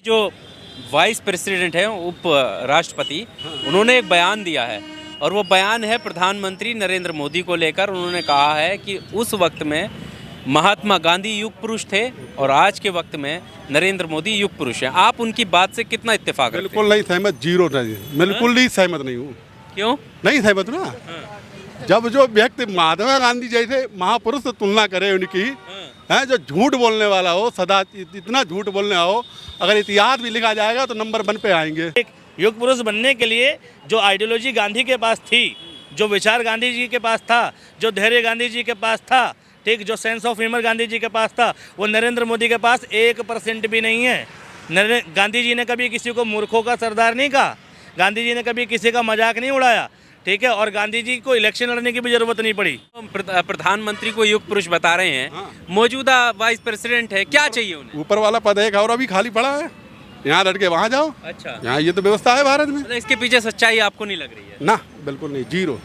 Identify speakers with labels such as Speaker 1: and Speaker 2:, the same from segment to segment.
Speaker 1: जो vice president है उप राष्ट्रपति, उन्होंने एक बयान दिया है और वो बयान है प्रधानमंत्री नरेंद्र मोदी को लेकर। उन्होंने कहा है कि उस वक्त में महात्मा गांधी युग पुरुष थे और आज के वक्त में नरेंद्र मोदी युग पुरुष हैं। आप उनकी बात से कितना इत्तेफाक रखते हैं?
Speaker 2: बिल्कुल नहीं सहमत, जीरो नहीं, बिल्कुल नहीं सहमत नहीं हूँ।
Speaker 1: क्यों?
Speaker 2: नहीं सहमत ना। जब जो व्यक्ति महात्मा गांधी जैसे महापुरुष से तुलना करे उनकी, है जो झूठ बोलने वाला हो, सदा इतना झूठ बोलने हो, अगर इतिहास भी लिखा जाएगा तो नंबर 1 पे आएंगे।
Speaker 3: एक युग पुरुष बनने के लिए जो आइडियोलॉजी गांधी के पास थी, जो विचार गांधी जी के पास था, जो धैर्य गांधी जी के पास था, ठीक, जो sense of humour Gandhi ji के पास था, वो नरेंद्र मोदी के पास 1% भी नहीं है। गांधी जी ने कभी किसी को मूर्खों का सरदार नहीं कहा, गांधी जी ने कभी किसी का मजाक नहीं उड़ाया, ठीक है, और गांधी जी को इलेक्शन लड़ने की भी जरूरत नहीं पड़ी।
Speaker 1: प्रधानमंत्री को युग पुरुष बता रहे हैं, मौजूदा वाइस प्रेसिडेंट है, क्या चाहिए उन्हें?
Speaker 2: ऊपर वाला पद एक और अभी खाली पड़ा है, यहाँ लड़के वहाँ जाओ।
Speaker 1: अच्छा,
Speaker 2: यहाँ ये तो व्यवस्था है भारत में।
Speaker 1: इसके पीछे सच्चाई आपको नहीं लग रही है?
Speaker 2: ना, बिल्कुल नहीं, जीरो।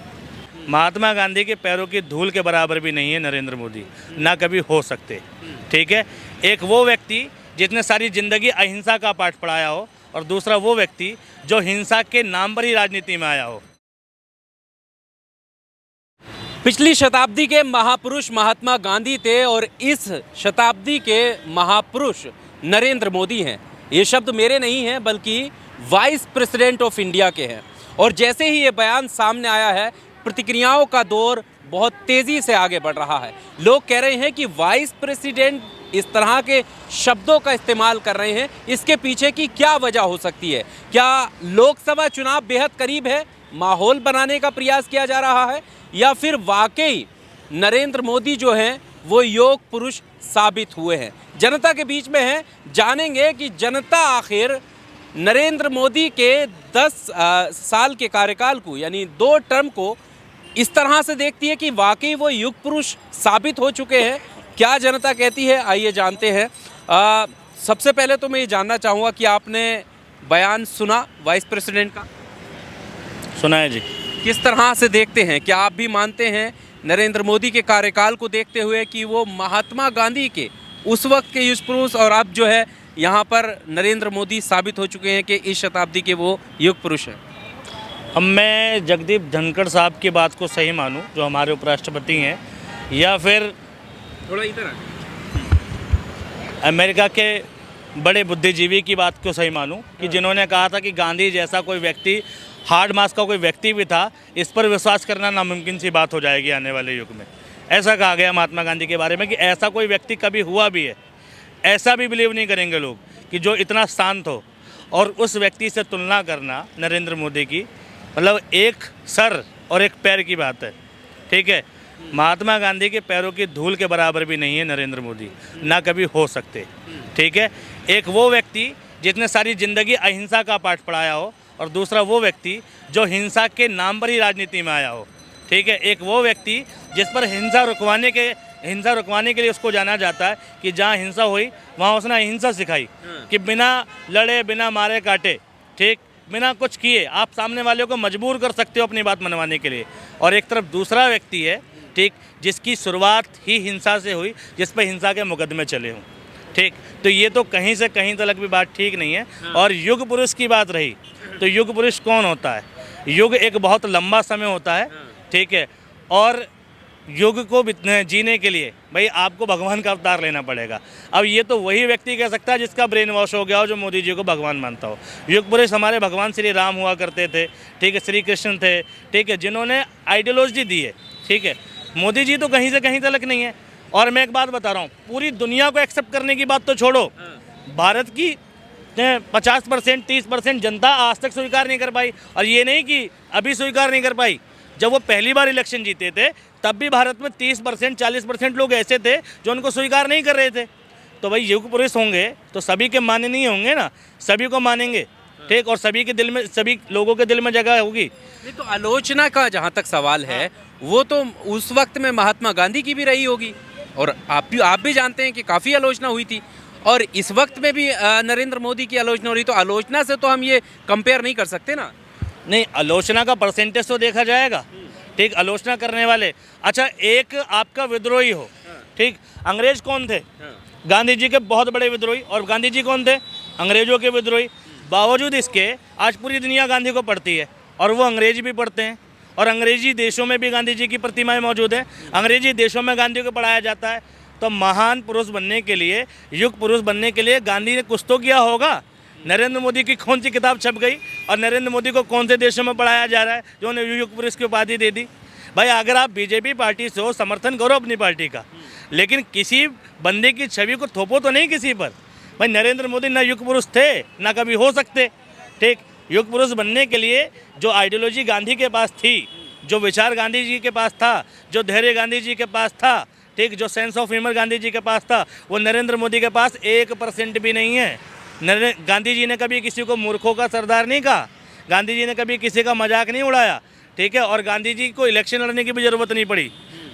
Speaker 3: महात्मा गांधी के पैरों की धूल के बराबर भी नहीं है नरेंद्र मोदी, ना कभी हो सकते, ठीक है। एक वो व्यक्ति जिसने सारी जिंदगी अहिंसा का पाठ पढ़ाया हो, और दूसरा वो व्यक्ति जो हिंसा के नाम पर ही राजनीति में आया हो।
Speaker 1: पिछली शताब्दी के महापुरुष महात्मा गांधी थे और इस शताब्दी के महापुरुष नरेंद्र मोदी हैं। ये शब्द मेरे नहीं हैं बल्कि वाइस प्रेसिडेंट ऑफ इंडिया के हैं। और जैसे ही ये बयान सामने आया है, प्रतिक्रियाओं का दौर बहुत तेज़ी से आगे बढ़ रहा है। लोग कह रहे हैं कि वाइस प्रेसिडेंट इस तरह के शब्दों का इस्तेमाल कर रहे हैं, इसके पीछे की क्या वजह हो सकती है? क्या लोकसभा चुनाव बेहद करीब है, माहौल बनाने का प्रयास किया जा रहा है, या फिर वाकई नरेंद्र मोदी जो हैं वो योग पुरुष साबित हुए हैं? जनता के बीच में हैं, जानेंगे कि जनता आखिर नरेंद्र मोदी के 10 साल के कार्यकाल को, यानी 2 टर्म को इस तरह से देखती है कि वाकई वो युग पुरुष साबित हो चुके हैं। क्या जनता कहती है, आइए जानते हैं। सबसे पहले तो मैं ये जानना चाहूँगा कि आपने बयान सुना वाइस प्रेसिडेंट का?
Speaker 3: सुना है जी।
Speaker 1: किस तरह से देखते हैं? क्या आप भी मानते हैं नरेंद्र मोदी के कार्यकाल को देखते हुए कि वो महात्मा गांधी के उस वक्त के युग पुरुष और अब जो है यहाँ पर नरेंद्र मोदी साबित हो चुके हैं कि इस शताब्दी के वो युग पुरुष हैं?
Speaker 3: अब मैं जगदीप धनखड़ साहब की बात को सही मानूं, जो हमारे उपराष्ट्रपति हैं, या फिर
Speaker 1: थोड़ा इधर
Speaker 3: अमेरिका के बड़े बुद्धिजीवी की बात को सही मानूं कि जिन्होंने कहा था कि गांधी जैसा कोई व्यक्ति, हार्ड मास का कोई व्यक्ति भी था, इस पर विश्वास करना नामुमकिन सी बात हो जाएगी आने वाले युग में। ऐसा कहा गया महात्मा गांधी के बारे में कि ऐसा कोई व्यक्ति कभी हुआ भी है। ऐसा भी बिलीव नहीं करेंगे लोग कि जो इतना शांत हो, और उस व्यक्ति से तुलना करना नरेंद्र मोदी की, मतलब एक सर और एक पैर की बात है, ठीक है। महात्मा गांधी के पैरों की धूल के बराबर भी नहीं है नरेंद्र मोदी, ना कभी हो सकते, ठीक है। एक वो व्यक्ति जिसने सारी जिंदगी अहिंसा का पाठ पढ़ाया हो, और दूसरा वो व्यक्ति जो हिंसा के नाम पर ही राजनीति में आया हो, ठीक है। एक वो व्यक्ति जिस पर हिंसा रुकवाने के लिए उसको जाना जाता है कि जहाँ हिंसा हुई वहाँ उसने अहिंसा सिखाई, कि बिना लड़े, बिना मारे काटे, ठीक, बिना कुछ किए आप सामने वाले को मजबूर कर सकते हो अपनी बात मनवाने के लिए। और एक तरफ दूसरा व्यक्ति है, ठीक, जिसकी शुरुआत ही हिंसा से हुई, जिस पर हिंसा के मुकदमे चले हों, ठीक। तो ये तो कहीं से कहीं तक भी बात ठीक नहीं है। और युग पुरुष की बात रही, तो युग पुरुष कौन होता है? युग एक बहुत लंबा समय होता है, ठीक है। और युग को जीने के लिए भाई आपको भगवान का अवतार लेना पड़ेगा। अब ये तो वही व्यक्ति कह सकता है जिसका ब्रेन वॉश हो गया हो, जो मोदी जी को भगवान मानता हो। युग पुरुष हमारे भगवान श्री राम हुआ करते थे, ठीक है, श्री कृष्ण थे, ठीक है, जिन्होंने आइडियोलॉजी दी है, ठीक है। मोदी जी तो कहीं से कहीं तक नहीं है। और मैं एक बात बता रहा हूँ, पूरी दुनिया को एक्सेप्ट करने की बात तो छोड़ो, भारत की 50% 30% जनता आज तक स्वीकार नहीं कर पाई। और ये नहीं कि अभी स्वीकार नहीं कर पाई, जब वो पहली बार इलेक्शन जीते थे तब भी भारत में 30% 40% लोग ऐसे थे जो उनको स्वीकार नहीं कर रहे थे। तो भाई युग पुरुष होंगे तो सभी के माने नहीं होंगे ना, सभी को मानेंगे, ठीक, और सभी के दिल में, सभी लोगों के दिल में जगह होगी।
Speaker 1: नहीं तो आलोचना का जहाँ तक सवाल है, वो तो उस वक्त में महात्मा गांधी की भी रही होगी, और आप भी जानते हैं कि काफ़ी आलोचना हुई थी, और इस वक्त में भी नरेंद्र मोदी की आलोचना हो रही। तो आलोचना से तो हम ये कंपेयर नहीं कर सकते ना।
Speaker 3: नहीं, आलोचना का परसेंटेज तो देखा जाएगा, ठीक, आलोचना करने वाले। अच्छा, एक आपका विद्रोही हो, ठीक, अंग्रेज कौन थे? गांधी जी के बहुत बड़े विद्रोही। और गांधी जी कौन थे? अंग्रेजों के विद्रोही। बावजूद इसके आज पूरी दुनिया गांधी को पढ़ती है और वो अंग्रेजी भी पढ़ते हैं और अंग्रेजी देशों में भी गांधी जी की प्रतिमाएं मौजूद हैं। अंग्रेजी देशों में गांधी को पढ़ाया जाता है। तो महान पुरुष बनने के लिए, युग पुरुष बनने के लिए गांधी ने कुछ तो किया होगा। नरेंद्र मोदी की कौन सी किताब छप गई और नरेंद्र मोदी को कौन से देशों में पढ़ाया जा रहा है जो उन्हें युग पुरुष की उपाधि दे दी। भाई अगर आप बीजेपी पार्टी से हो, समर्थन करो अपनी पार्टी का, लेकिन किसी बंदे की छवि को थोपो तो नहीं किसी पर। भाई नरेंद्र मोदी ना युग पुरुष थे ना कभी हो सकते। ठीक, युग पुरुष बनने के लिए जो आइडियोलॉजी गांधी के पास थी, जो विचार गांधी जी के पास था, जो धैर्य गांधी जी के पास था, ठीक, जो sense of humour Gandhi ji के पास था, वो नरेंद्र मोदी के पास 1% भी नहीं है। गांधी जी ने कभी किसी को मूर्खों का सरदार नहीं कहा, गांधी जी ने कभी किसी का मजाक नहीं उड़ाया। ठीक है, और गांधी जी को इलेक्शन लड़ने की भी ज़रूरत नहीं पड़ी।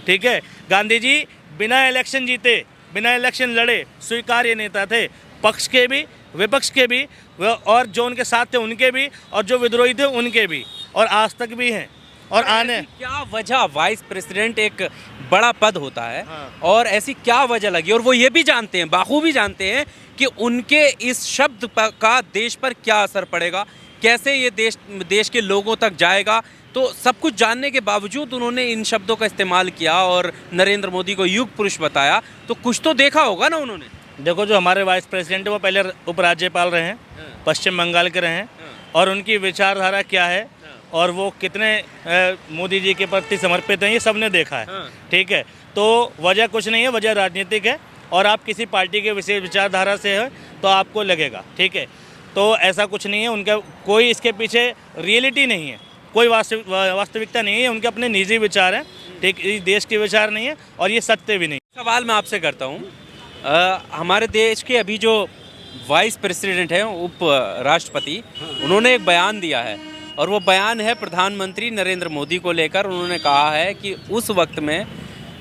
Speaker 3: ठीक है, गांधी जी बिना इलेक्शन जीते, बिना इलेक्शन लड़े स्वीकार्य नेता थे, पक्ष के भी, विपक्ष के भी, और जो उनके साथ थे उनके भी, और जो विद्रोही थे उनके भी, और आज तक भी हैं। और आने
Speaker 1: क्या वजह, वाइस प्रेसिडेंट एक बड़ा पद होता है,
Speaker 3: हाँ।
Speaker 1: और ऐसी क्या वजह लगी, और वो ये भी जानते हैं, बाखूबी जानते हैं कि उनके इस शब्द का देश पर क्या असर पड़ेगा, कैसे ये देश के लोगों तक जाएगा। तो सब कुछ जानने के बावजूद उन्होंने इन शब्दों का इस्तेमाल किया और नरेंद्र मोदी को युग पुरुष बताया। तो कुछ तो देखा होगा ना उन्होंने।
Speaker 3: देखो, जो हमारे वाइस प्रेसिडेंट है वो पहले उपराज्यपाल रहे हैं, पश्चिम बंगाल के रहे हैं, और उनकी विचारधारा क्या है और वो कितने मोदी जी के प्रति समर्पित हैं, ये सबने देखा है। ठीक है, तो वजह कुछ नहीं है, वजह राजनीतिक है, और आप किसी पार्टी के विशेष विचारधारा से हैं तो आपको लगेगा। ठीक है, तो ऐसा कुछ नहीं है, उनका कोई इसके पीछे रियलिटी नहीं है, कोई वास्तविकता नहीं है, उनके अपने निजी विचार हैं। ठीक, इस देश के विचार नहीं है और ये सत्य भी नहीं।
Speaker 1: सवाल मैं आपसे करता हूँ, हमारे देश के अभी जो वाइस प्रेसिडेंट हैं, उप राष्ट्रपति, उन्होंने एक बयान दिया है, और वो बयान है प्रधानमंत्री नरेंद्र मोदी को लेकर। उन्होंने कहा है कि उस वक्त में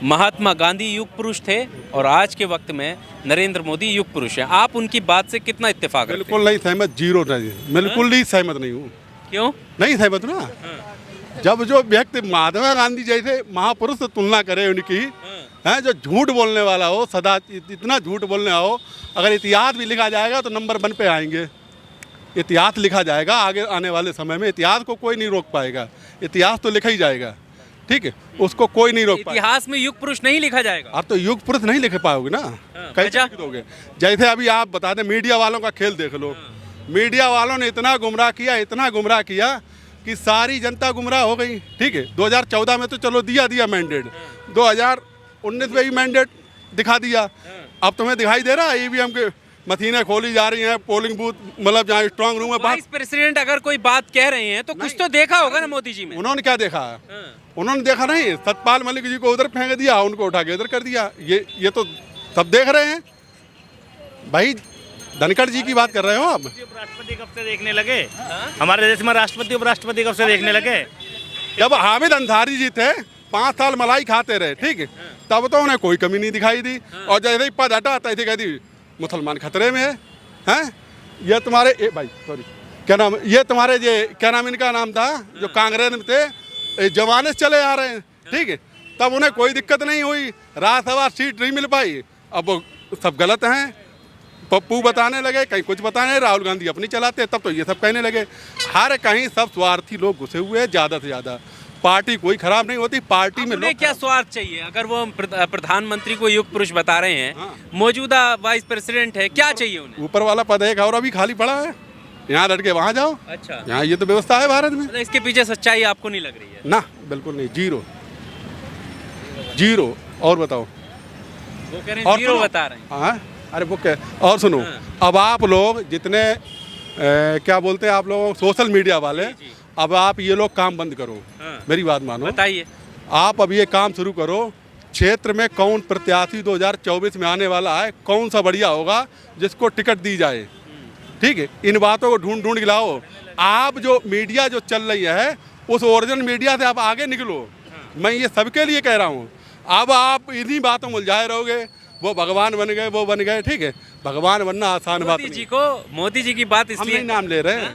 Speaker 1: महात्मा गांधी युग पुरुष थे और आज के वक्त में नरेंद्र मोदी युग पुरुष हैं। आप उनकी बात से कितना इत्तेफाक रखते हैं?
Speaker 2: बिल्कुल नहीं सहमत, जीरो नहीं, बिल्कुल ही सहमत नहीं हूँ।
Speaker 1: क्यों
Speaker 2: नहीं सहमत ना। जब जो व्यक्ति महात्मा गांधी जैसे महापुरुष से तुलना करे उनकी, हैं, जो झूठ बोलने वाला हो, सदा इतना झूठ बोलने हो, अगर इतिहास भी लिखा जाएगा तो नंबर 1 पे आएंगे। इतिहास लिखा जाएगा, आगे आने वाले समय में इतिहास को कोई नहीं रोक पाएगा। इतिहास तो लिखा ही जाएगा, ठीक है, उसको कोई नहीं रोक पाएगा।
Speaker 1: इतिहास में युग पुरुष नहीं लिखा जाएगा।
Speaker 2: आप तो युग पुरुष नहीं लिख पाओगे ना, कैसे लिख दोगे? जैसे अभी आप बता दें, मीडिया वालों का खेल देख लो। मीडिया वालों ने इतना गुमराह किया, इतना गुमराह किया कि सारी जनता गुमराह हो गई। ठीक है, 2014 में तो चलो दिया मैंडेट, 2019 में भी मैंडेट दिखा दिया। अब तुम्हें दिखाई दे रहा है ईवीएम के मशीनें खोली जा रही हैं, पोलिंग बूथ, मतलब जहाँ स्ट्रांग रूम है।
Speaker 1: वाइस प्रेसिडेंट अगर कोई बात कह रहे हैं तो कुछ तो देखा होगा ना मोदी जी में।
Speaker 2: उन्होंने क्या देखा? उन्होंने देखा नहीं, सतपाल मलिक जी को उधर फेंक दिया, उनको उठा के इधर कर दिया। ये तो सब देख रहे हैं भाई। धनखड़ जी की बात कर रहे हो आप?
Speaker 3: राष्ट्रपति कब से देखने लगे? हमारे देश में राष्ट्रपति उपराष्ट्रपति कब से देखने लगे?
Speaker 2: जब हामिद अंसारी जी थे, 5 साल मलाई खाते रहे, ठीक है, तब तो उन्हें कोई कमी नहीं दिखाई दी। और जैसे ही पद हटा तैसे कह दी मुसलमान खतरे में है। हैं, ये तुम्हारे भाई सॉरी क्या नाम, ये तुम्हारे ये क्या नाम, इनका नाम था जो कांग्रेस में थे, जमाने से चले आ रहे हैं। ठीक है, तब उन्हें कोई दिक्कत नहीं हुई, राज्यसभा सीट नहीं मिल पाई। अब वो सब गलत हैं, पप्पू बताने लगे, कहीं कुछ बताने, राहुल गांधी अपनी चलाते, तब तो ये सब कहने लगे। हर कहीं सब स्वार्थी लोग घुसे हुए हैं, ज़्यादा से ज़्यादा। पार्टी कोई खराब नहीं होती, पार्टी में लोग
Speaker 1: क्या स्वार्थ चाहिए? अगर वो प्रधानमंत्री को युग पुरुष बता रहे हैं, मौजूदा वाइस प्रेसिडेंट है, क्या चाहिए उन्हें?
Speaker 2: ऊपर वाला पद है और अभी खाली पड़ा है, यहाँ लड़के वहाँ जाओ।
Speaker 1: अच्छा,
Speaker 2: यहाँ ये तो व्यवस्था है भारत में।
Speaker 1: मतलब इसके पीछे सच्चाई आपको नहीं लग रही है?
Speaker 2: ना, बिल्कुल नहीं, जीरो। और बताओ?
Speaker 1: वो कह रहे हैं जीरो बता रहे हैं।
Speaker 2: हाँ, अरे वो क्या, और सुनो, अब आप लोग जितने क्या बोलते हैं आप लोग, सोशल मीडिया वाले, अब आप ये लोग काम बंद करो। मेरी बात मानो,
Speaker 1: बताइए।
Speaker 2: आप अब ये काम शुरू करो, क्षेत्र में कौन प्रत्याशी 2024 में आने वाला है, कौन सा बढ़िया होगा जिसको टिकट दी जाए। ठीक है, इन बातों को ढूंढ गिलाओ। आप जो मीडिया जो चल रही है, उस ओरिजिनल मीडिया से आप आगे निकलो। मैं ये सबके लिए कह रहा हूँ। अब आप इन्हीं बातों में उलझाए रहोगे, वो भगवान बन गए, वो बन गए। ठीक है, भगवान बनना आसान बात नहीं।
Speaker 1: मोदी जी की बात इसलिए
Speaker 2: हम नहीं नाम ले रहे हैं।